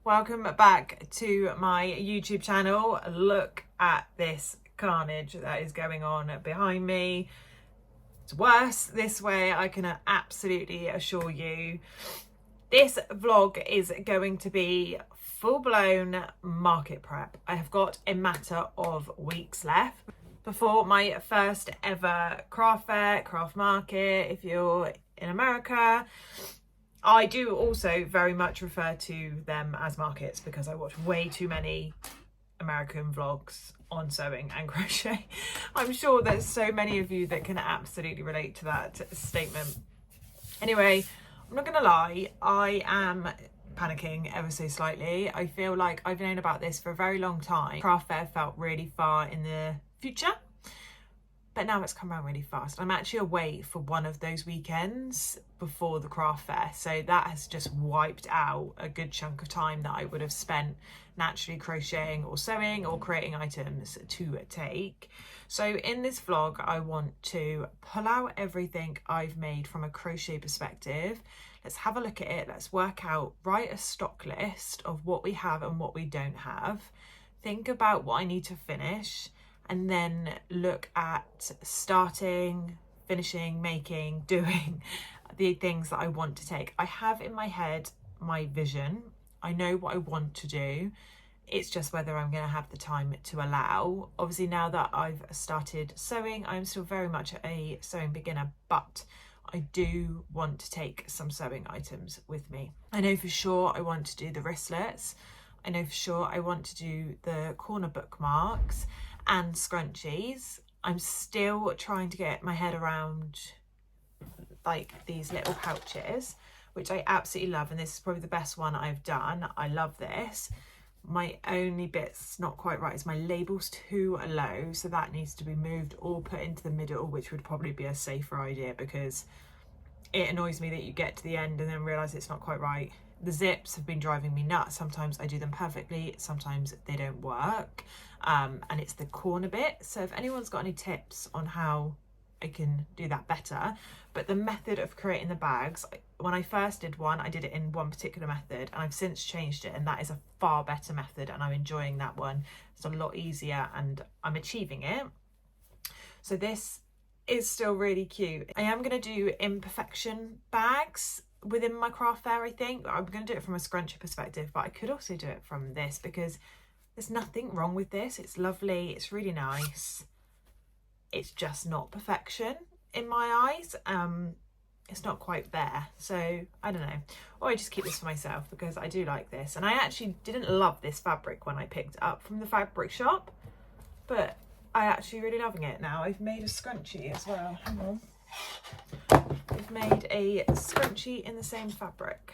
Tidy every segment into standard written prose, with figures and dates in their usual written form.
Welcome back to my YouTube channel. Look at this carnage that is going on behind me. It's worse this way, I can absolutely assure you. This vlog is going to be full-blown market prep. I have got a matter of weeks left before my first ever craft fair, craft market if you're in America. I do also very much refer to them as markets because I watch way too many American vlogs on sewing and crochet. I'm sure there's so many of you that can absolutely relate to that statement. Anyway, I'm not gonna lie, I am panicking ever so slightly. I feel like I've known about this for a very long time. Craft fair felt really far in the future, but now it's come around really fast. I'm actually away for one of those weekends before the craft fair, so that has just wiped out a good chunk of time that I would have spent naturally crocheting or sewing or creating items to take. So in this vlog, I want to pull out everything I've made from a crochet perspective. Let's have a look at it. Let's work out, write a stock list of what we have and what we don't have. Think about what I need to finish, and then look at starting, finishing, making, doing the things that I want to take. I have in my head my vision. I know what I want to do. It's just whether I'm going to have the time to allow. Obviously, now that I've started sewing, I'm still very much a sewing beginner, but I do want to take some sewing items with me. I know for sure I want to do the wristlets. I know for sure I want to do the corner bookmarks and scrunchies. I'm still trying to get my head around like these little pouches, which I absolutely love, and this is probably the best one I've done. I love this. My only bit's not quite right is my label's too low, so that needs to be moved or put into the middle, which would probably be a safer idea because it annoys me that you get to the end and then realise it's not quite right. The zips have been driving me nuts. Sometimes I do them perfectly, sometimes they don't work, and it's the corner bit. So if anyone's got any tips on how I can do that better. But the method of creating the bags, when I first did one, I did it in one particular method, and I've since changed it, and that is a far better method, and I'm enjoying that one. It's a lot easier and I'm achieving it. So this is still really cute. I am going to do imperfection bags within my craft fair. I think I'm going to do it from a scrunchie perspective, but I could also do it from this because there's nothing wrong with this. It's lovely, it's really nice. It's just not perfection in my eyes. It's not quite there, so I don't know, or I just keep this for myself because I do like this. And I actually didn't love this fabric when I picked it up from the fabric shop, but I actually really loving it now. I've made a scrunchie as well. Hang on. I've made a scrunchie in the same fabric.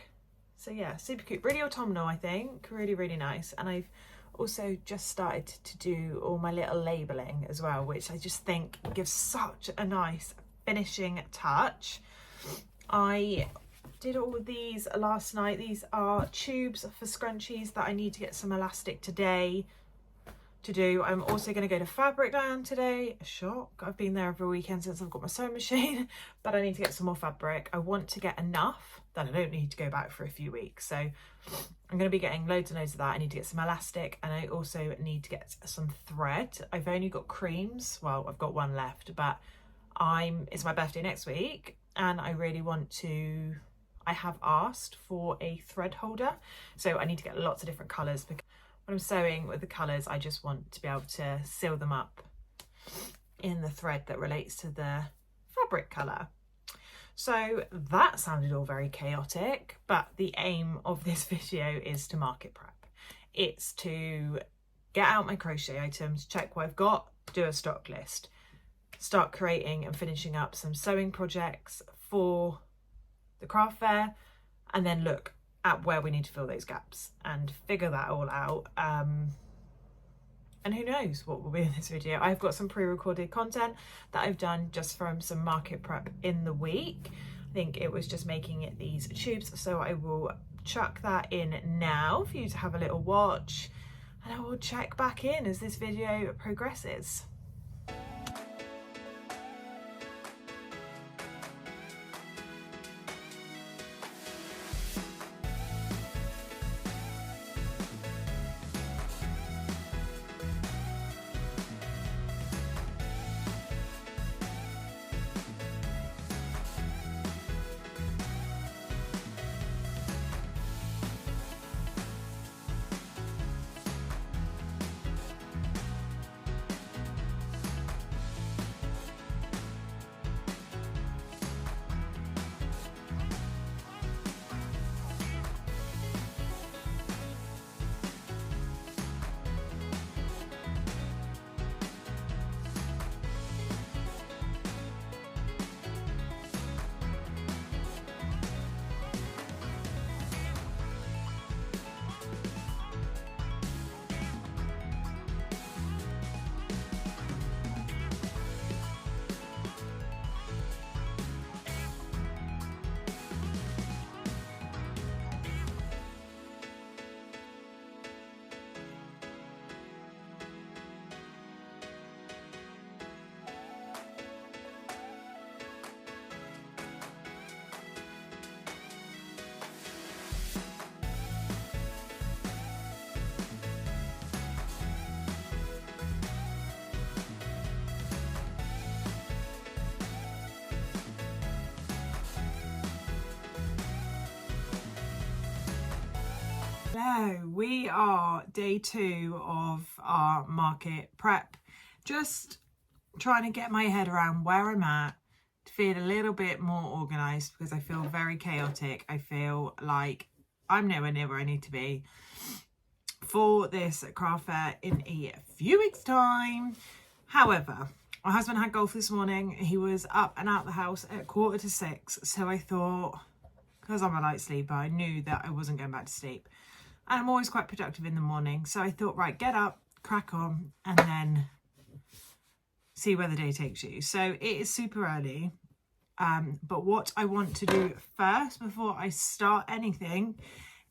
So yeah, super cute, really autumnal, I think. Really nice. And I've also just started to do all my little labeling as well, which I just think gives such a nice finishing touch. I did all of these last night. These are tubes for scrunchies that I need to get some elastic today to do. I'm also going to go to Fabric Land today. A shock. I've been there every weekend since I've got my sewing machine, but I need to get some more fabric. I want to get enough that I don't need to go back for a few weeks. So I'm going to be getting loads and loads of that. I need to get some elastic, and I also need to get some thread. I've only got creams. Well, I've got one left, but it's my birthday next week, and I really want to, I have asked for a thread holder. So I need to get lots of different colours because when I'm sewing with the colours, I just want to be able to seal them up in the thread that relates to the fabric colour. So that sounded all very chaotic, but the aim of this video is to market prep. It's to get out my crochet items, check what I've got, do a stock list, start creating and finishing up some sewing projects for the craft fair, and then look at where we need to fill those gaps and figure that all out. And who knows what will be in this video. I've got some pre-recorded content that I've done just from some market prep in the week. I think it was just making it these tubes, so I will chuck that in now for you to have a little watch, and I will check back in as this video progresses. Hello, we are day 2 of our market prep. Just trying to get my head around where I'm at, to feel a little bit more organised because I feel very chaotic. I feel like I'm nowhere near where I need to be for this craft fair in a few weeks' time. However, my husband had golf this morning. He was up and out the house at 5:45, so I thought, because I'm a light sleeper, I knew that I wasn't going back to sleep. And I'm always quite productive in the morning. So I thought, right, get up, crack on, and then see where the day takes you. So it is super early. But what I want to do first, before I start anything,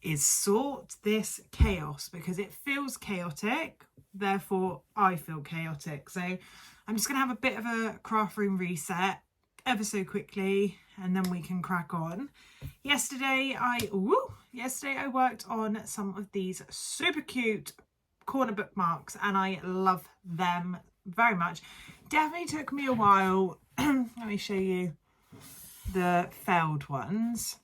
is sort this chaos, because it feels chaotic. Therefore, I feel chaotic. So I'm just going to have a bit of a craft room reset ever so quickly, and then we can crack on. Yesterday I worked on some of these super cute corner bookmarks, and I love them very much. Definitely took me a while. Let me show you the failed ones,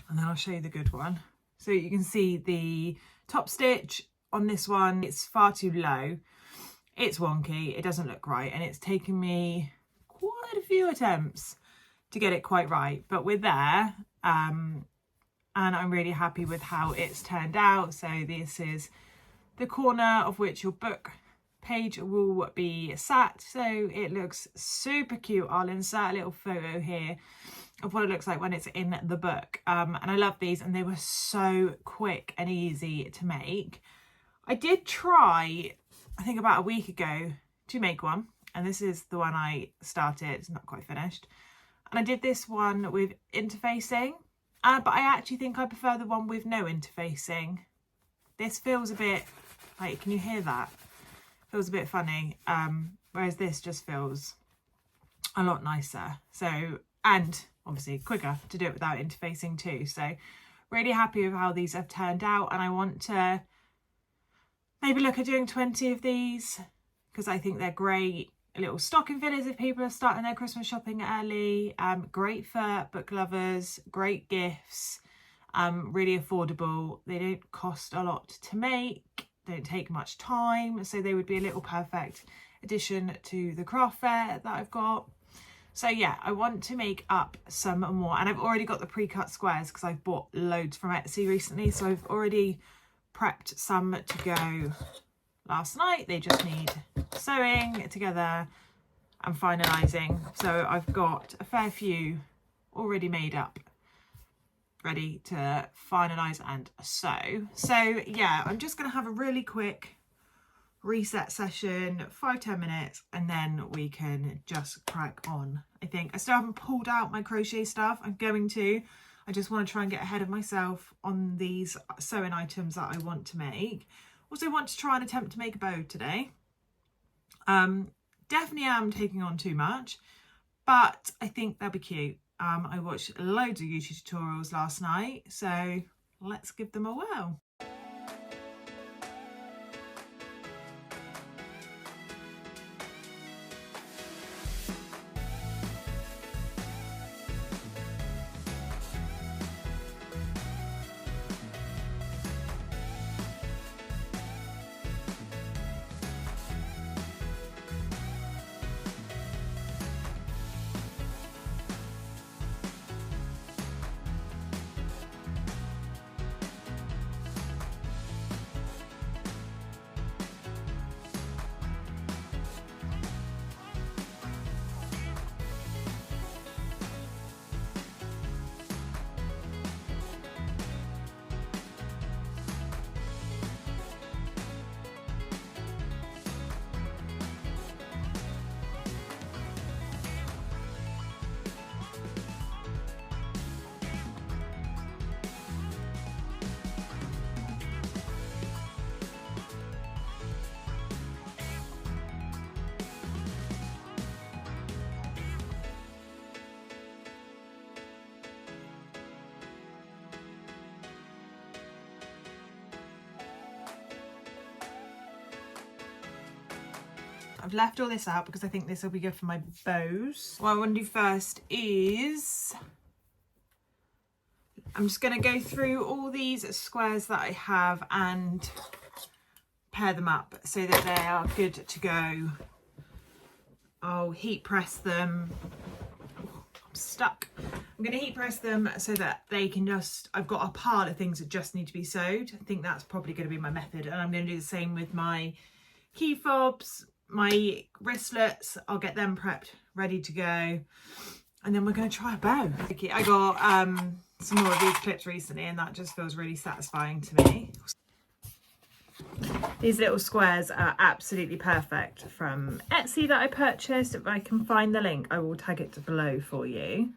and then I'll show you the good one. So you can see the top stitch on this one, it's far too low. It's wonky, it doesn't look right, and it's taken me quite a few attempts to get it quite right, but we're there, and I'm really happy with how it's turned out. So this is the corner of which your book page will be sat, so it looks super cute. I'll insert a little photo here of what it looks like when it's in the book, and I love these, and they were so quick and easy to make. I did try, I think about a week ago, to make one, and this is the one I started. It's not quite finished, and I did this one with interfacing, but I actually think I prefer the one with no interfacing. This feels a bit like, can you hear that? Feels a bit funny, whereas this just feels a lot nicer. So, and obviously quicker to do it without interfacing too. So really happy with how these have turned out, and I want to maybe look at doing 20 of these because I think they're great little stocking fillers if people are starting their Christmas shopping early. Great for book lovers, great gifts, really affordable. They don't cost a lot to make, don't take much time, so they would be a little perfect addition to the craft fair that I've got. So yeah, I want to make up some more, and I've already got the pre-cut squares because I've bought loads from Etsy recently, so I've already prepped some to go last night. They just need sewing together and finalising. So I've got a fair few already made up, ready to finalise and sew. So yeah, I'm just going to have a really quick reset session, 5-10 minutes, and then we can just crack on. I think I still haven't pulled out my crochet stuff. I'm going to. I just want to try and get ahead of myself on these sewing items that I want to make. Also want to try and attempt to make a bow today. Definitely am taking on too much, but I think they'll be cute. I watched loads of YouTube tutorials last night, so let's give them a whirl. I've left all this out because I think this will be good for my bows. What I want to do first is I'm just going to go through all these squares that I have and pair them up so that they are good to go. I'll heat press them. I'm stuck. I'm going to heat press them so that they can just, I've got a pile of things that just need to be sewed. I think that's probably going to be my method, and I'm going to do the same with my key fobs, my wristlets. I'll get them prepped, ready to go, and then we're going to try a bow. I got some more of these clips recently, and that just feels really satisfying to me. These little squares are absolutely perfect from Etsy that I purchased. If I can find the link, I will tag it below for you.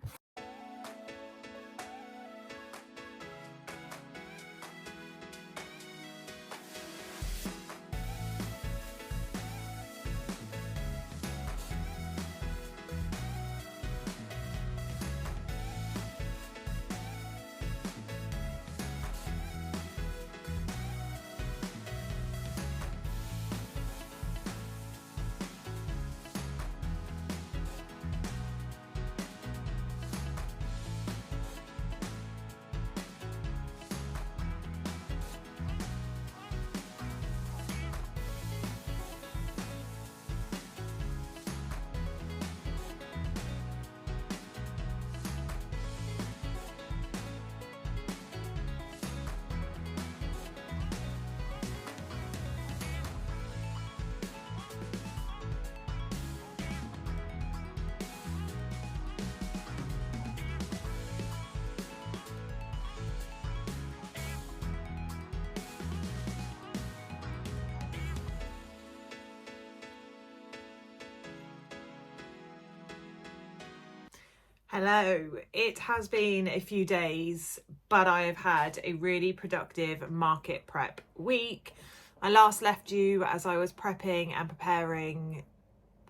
Hello, it has been a few days, but I have had a really productive market prep week. I last left you as I was prepping and preparing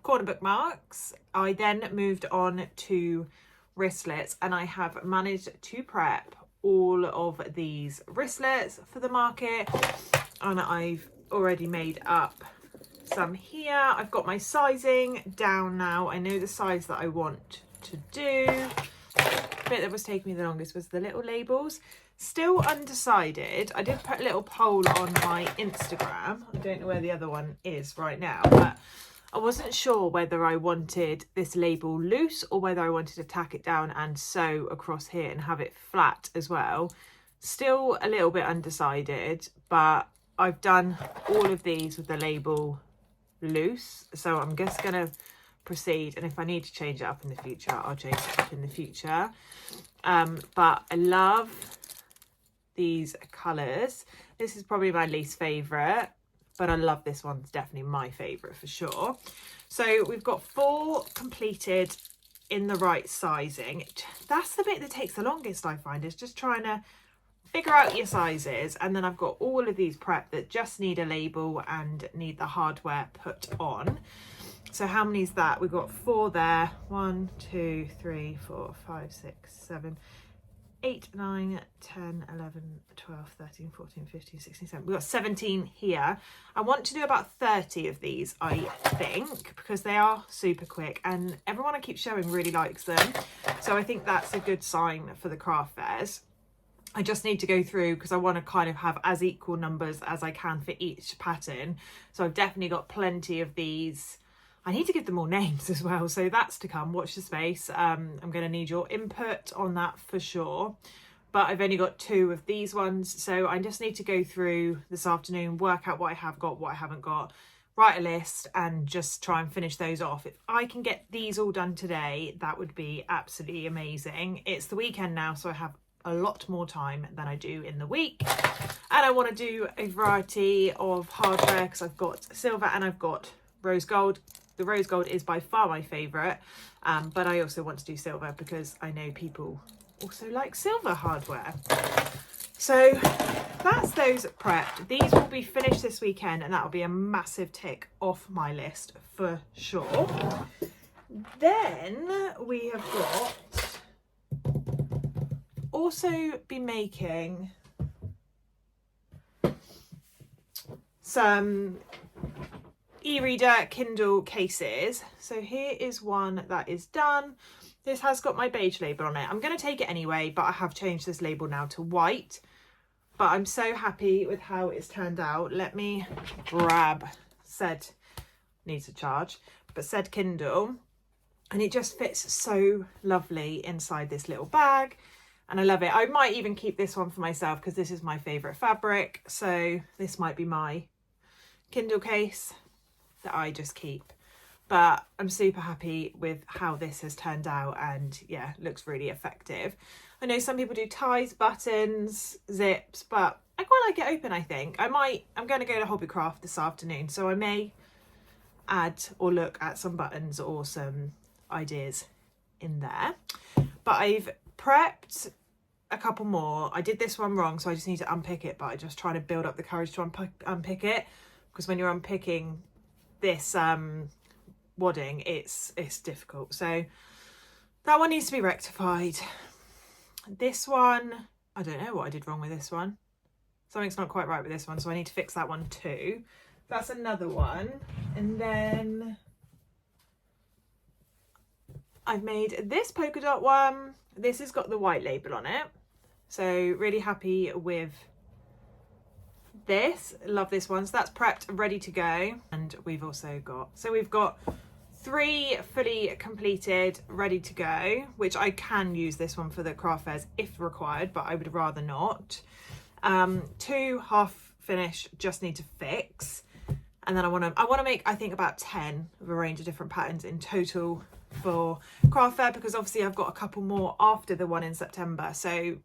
corner bookmarks. I then moved on to wristlets, and I have managed to prep all of these wristlets for the market, and I've already made up some here. I've got my sizing down now. I know the size that I want to do. The bit that was taking me the longest was the little labels. Still undecided. I did put a little poll on my Instagram. I don't know where the other one is right now, but I wasn't sure whether I wanted this label loose or whether I wanted to tack it down and sew across here and have it flat as well. Still a little bit undecided, but I've done all of these with the label loose, so I'm just gonna proceed, and if I need to change it up in the future, I'll change it up in the future. But I love these colours. This is probably my least favourite, but I love this one. It's definitely my favourite for sure. So we've got 4 completed in the right sizing. That's the bit that takes the longest, I find, is just trying to figure out your sizes. And then I've got all of these prep that just need a label and need the hardware put on. So how many is that? We've got 4 there. 1, 2, 3, 4, 5, 6, 7, 8, 9, 10, 11, 12, 13, 14, 15, 16, 17. We've got 17 here. I want to do about 30 of these, I think, because they are super quick and everyone I keep showing really likes them. So I think that's a good sign for the craft fairs. I just need to go through because I want to kind of have as equal numbers as I can for each pattern. So I've definitely got plenty of these. I need to give them all names as well, so that's to come. Watch the space. I'm going to need your input on that for sure. But I've only got 2 of these ones, so I just need to go through this afternoon, work out what I have got, what I haven't got, write a list and just try and finish those off. If I can get these all done today, that would be absolutely amazing. It's the weekend now, so I have a lot more time than I do in the week. And I want to do a variety of hardware because I've got silver and I've got rose gold. The rose gold is by far my favourite, but I also want to do silver because I know people also like silver hardware. So that's those prepped. These will be finished this weekend and that will be a massive tick off my list for sure. Then we have got also be making some e-reader Kindle cases. So here is one that is done. This has got my beige label on it. I'm going to take it anyway, but I have changed this label now to white. But I'm so happy with how it's turned out. Let me grab said, needs a charge, but said Kindle. And it just fits so lovely inside this little bag. And I love it. I might even keep this one for myself because this is my favourite fabric. So this might be my Kindle case that I just keep. But I'm super happy with how this has turned out, and yeah, looks really effective. I know some people do ties, buttons, zips, but I quite like it open, I think. I'm going to go to Hobbycraft this afternoon, so I may add or look at some buttons or some ideas in there. But I've prepped a couple more. I did this one wrong, so I just need to unpick it, but I just try to build up the courage to unpick it, because when you're unpicking this wadding, it's difficult. So that one needs to be rectified. This one, I don't know what I did wrong with this one. Something's not quite right with this one, so I need to fix that one too. That's another one. And then I've made this polka dot one. This has got the white label on it, so really happy with this. Love this one. So that's prepped, ready to go. And we've also got, so we've got 3 fully completed, ready to go, which I can use this one for the craft fairs if required, but I would rather not. 2 half finished, just need to fix. And then I want to make, I think, about 10 of a range of different patterns in total for craft fair, because obviously I've got a couple more after the one in September, so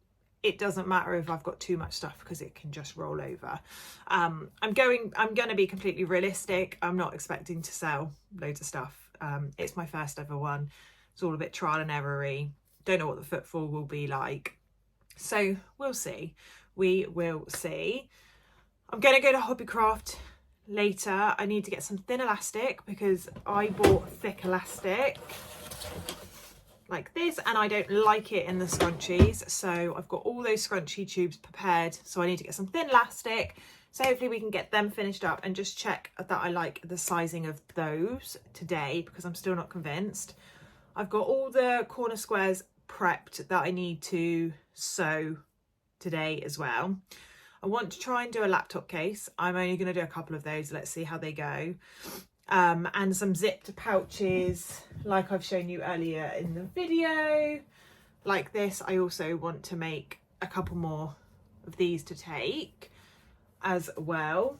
it doesn't matter if I've got too much stuff because it can just roll over. I'm going to be completely realistic. I'm not expecting to sell loads of stuff. It's my first ever one. It's all a bit trial and error-y. Don't know what the footfall will be like. So we'll see. We will see. I'm going to go to Hobbycraft later. I need to get some thin elastic because I bought thick elastic like this and I don't like it in the scrunchies. So I've got all those scrunchie tubes prepared. So I need to get some thin elastic. So hopefully we can get them finished up, and just check that I like the sizing of those today, because I'm still not convinced. I've got all the corner squares prepped that I need to sew today as well. I want to try and do a laptop case. I'm only going to do a couple of those. Let's see how they go. And some zipped pouches like I've shown you earlier in the video. Like this, I also want to make a couple more of these to take as well.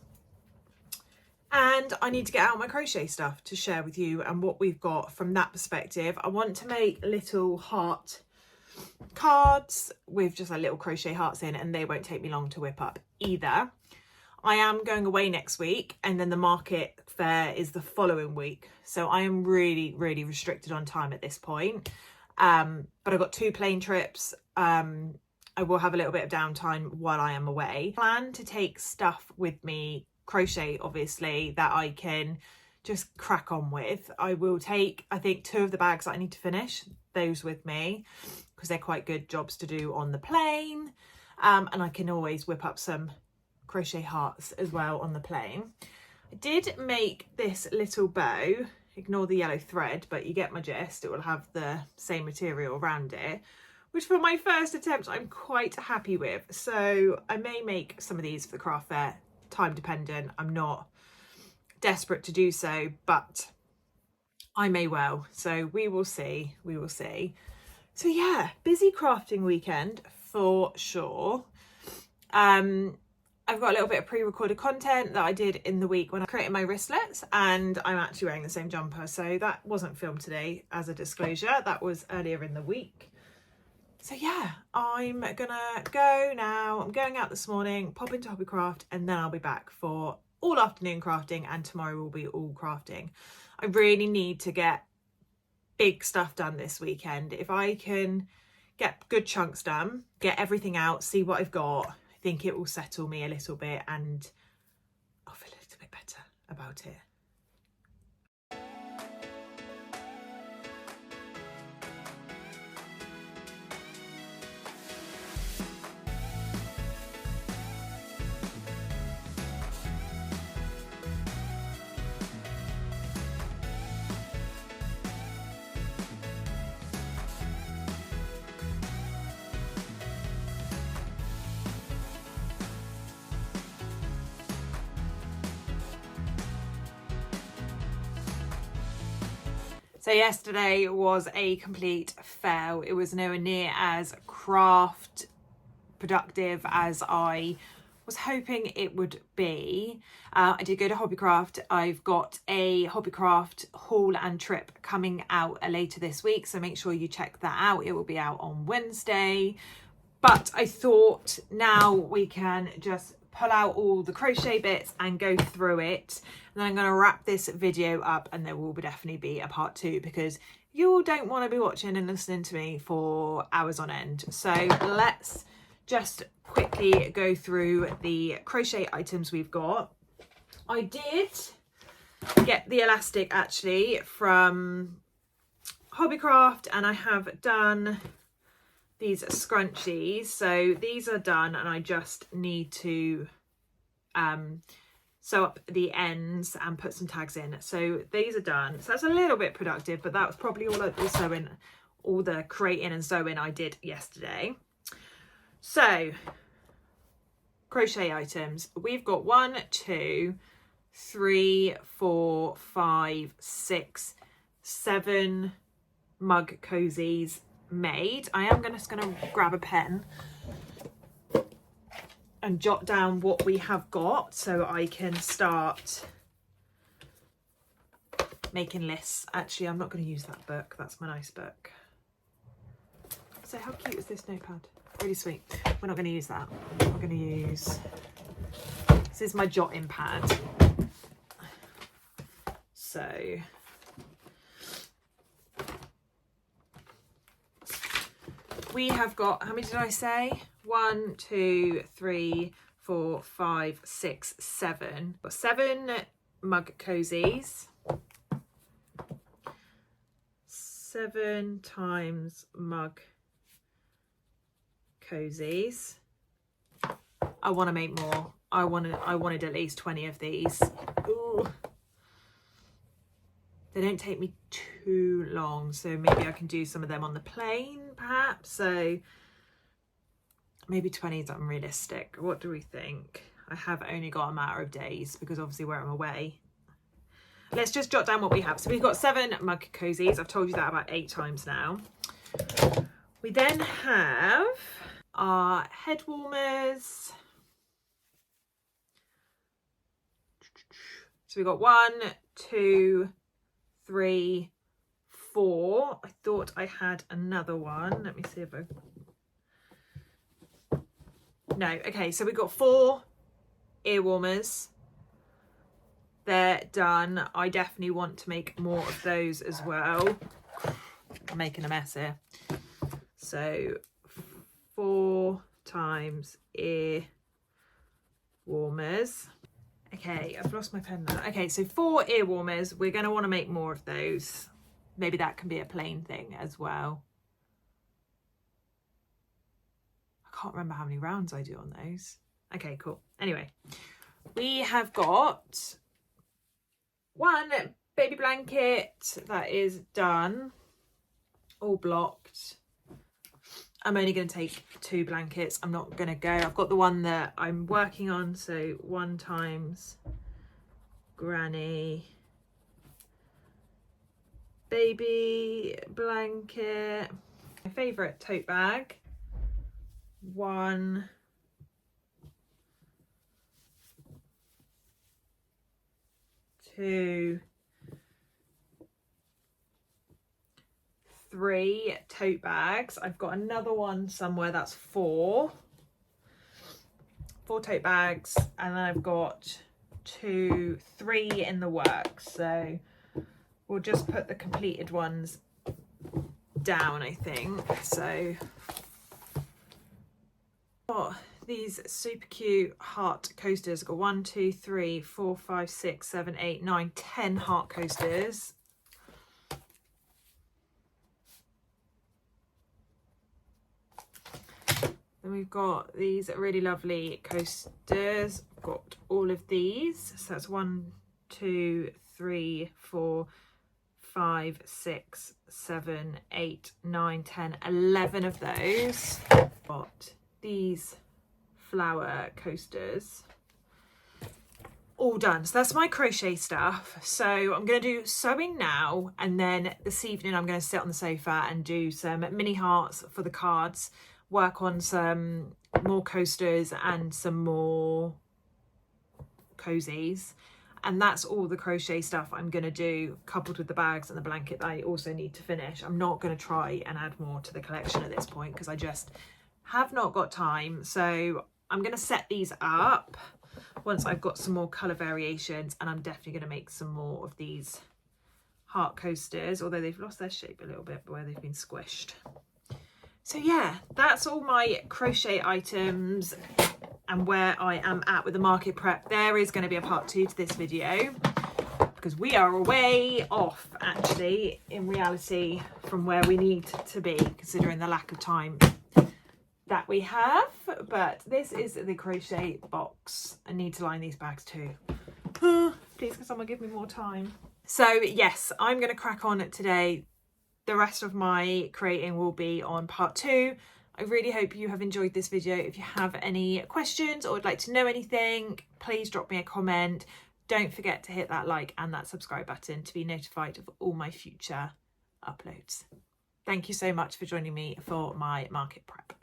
And I need to get out my crochet stuff to share with you and what we've got from that perspective. I want to make little heart cards with just like little crochet hearts in, and they won't take me long to whip up either. I am going away next week, and then the market fair is the following week, so I am really restricted on time at this point. But I've got 2 plane trips. I will have a little bit of downtime while I am away. I plan to take stuff with me, crochet obviously, that I can just crack on with. I will take, I think, 2 of the bags that I need to finish, those with me, because they're quite good jobs to do on the plane. And I can always whip up some crochet hearts as well on the plane. I did make this little bow, ignore the yellow thread, but you get my gist. It will have the same material around it, which for my first attempt I'm quite happy with. So I may make some of these for the craft fair, time dependent. I'm not desperate to do so, but I may well. So we will see, we will see. So yeah, busy crafting weekend for sure. I've got a little bit of pre-recorded content that I did in the week when I created my wristlets, and I'm actually wearing the same jumper, so that wasn't filmed today as a disclosure. That was earlier in the week. So yeah, I'm gonna go now. I'm going out this morning, pop into Hobbycraft, and then I'll be back for all afternoon crafting, and tomorrow will be all crafting. I really need to get big stuff done this weekend. If I can get good chunks done, get everything out, see what I've got, I think it will settle me a little bit and I'll feel a little bit better about it. So yesterday was a complete fail. It was nowhere near as craft productive as I was hoping it would be. I did go to Hobbycraft. I've got a Hobbycraft haul and trip coming out later this week, so make sure you check that out. It will be out on Wednesday. But I thought now we can just pull out all the crochet bits and go through it. And then I'm going to wrap this video up, and there will definitely be a part 2 because you all don't want to be watching and listening to me for hours on end. So let's just quickly go through the crochet items we've got. I did get the elastic actually from Hobbycraft, and I have done these scrunchies. So these are done, and I just need to sew up the ends and put some tags in. So these are done. So that's a little bit productive, but that was probably all the creating and sewing I did yesterday. So crochet items, we've got 1, 2, 3, 4, 5, 6, 7 mug cozies made. I am just going to grab a pen and jot down what we have got so I can start making lists. Actually, I'm not going to use that book. That's my nice book. So how cute is this notepad? Really sweet. We're not going to use that. We're going to use, this is my jotting pad. So we have got, how many did I say? 1, 2, 3, 4, 5, 6, 7. Got 7 mug cozies. 7 times mug cozies. I want to make more. I wanted at least 20 of these. Ooh. They don't take me too long, so maybe I can do some of them on the plane perhaps. So maybe 20 is unrealistic. What do we think? I have only got a matter of days because obviously where I'm away. Let's just jot down what we have. So we've got 7 mug cozies. I've told you that about 8 times now. We then have our head warmers. So we've got 1, 2, 3, 4. I thought I had another one. Let me see if no, okay, so we've got 4 ear warmers. They're done. I definitely want to make more of those as well. I'm making a mess here. So 4 times ear warmers. Okay, I've lost my pen now. Okay, so 4 ear warmers. We're going to want to make more of those. Maybe that can be a plain thing as well. I can't remember how many rounds I do on those. Okay, cool. Anyway, we have got 1 baby blanket that is done, all blocked. I'm only going to take 2 blankets. I'm not going to go. I've got the one that I'm working on. So 1 times granny baby blanket. My favourite tote bag. 1, 2, 3 tote bags. I've got another one somewhere that's 4 tote bags, and then I've got 2, 3 in the works. So we'll just put the completed ones down, I think. So got these super cute heart coasters. I've got 1, 2, 3, 4, 5, 6, 7, 8, 9, 10 heart coasters. Then we've got these really lovely coasters. Got all of these. So that's 1, 2, 3, 4, 5, 6, 7, 8, 9, 10, 11 of those. Got these flower coasters. all done. So that's my crochet stuff. So I'm going to do sewing now, and then this evening I'm going to sit on the sofa and do some mini hearts for the cards, work on some more coasters and some more cozies. And that's all the crochet stuff I'm going to do, coupled with the bags and the blanket that I also need to finish. I'm not going to try and add more to the collection at this point because I just have not got time. So I'm going to set these up once I've got some more colour variations, and I'm definitely going to make some more of these heart coasters, although they've lost their shape a little bit where they've been squished. So yeah, that's all my crochet items and where I am at with the market prep. There is going to be a part 2 to this video because we are a way off actually in reality from where we need to be, considering the lack of time that we have. But this is the crochet box. I need to line these bags too. Please can someone give me more time? So yes, I'm going to crack on today. The rest of my creating will be on part 2. I really hope you have enjoyed this video. If you have any questions or would like to know anything, please drop me a comment. Don't forget to hit that like and that subscribe button to be notified of all my future uploads. Thank you so much for joining me for my market prep.